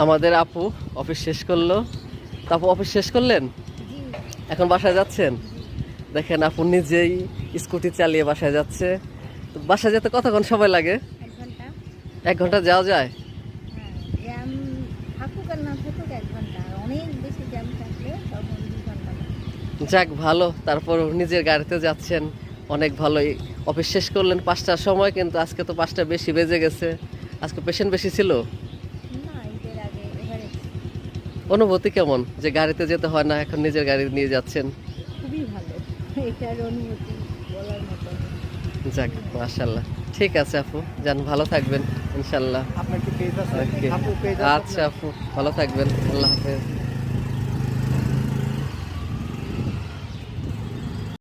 আমাদের আপু অফিস শেষ করলো। তা আপু অফিস শেষ করলেন, এখন বাসায় যাচ্ছেন? দেখেন আপু নিজেই স্কুটি চালিয়ে বাসায় যাচ্ছে। তো বাসায় যেতে কতক্ষণ সময় লাগে? 1 ঘন্টা। 1 ঘন্টা যাওয়া যায়? জ্যাম থাকুক আর না থাকুক 1 ঘন্টা, আর অনেক বেশি জ্যাম থাকলে তখন 2 ঘন্টা লাগে। যাক ভালো, তারপর নিজের গাড়িতে যাচ্ছেন, অনেক ভালোই। অফিস শেষ করলেন 5টার সময়, কিন্তু আজকে তো 5টা বেশি বেজে গেছে। আজকে পেশেন্ট বেশি ছিল। না, ঈদের আগে এভারেজ অনুভূতি কেমন যে গাড়িতে যেতে হয় না, এখন নিজের গাড়ি নিয়ে যাচ্ছেন? খুবই ভালো। এটার অনুভূতি বলার মতো না। যাক মাশাআল্লাহ। ঠিক আছে আপু, যান, ভালো থাকবেন ইনশাল্লাহ। আপনার কি পেজ আছে? ওকে, আপু পেজ আছে আচ্ছা আপু, ভালো থাকবেন, আল্লাহ হাফেজ।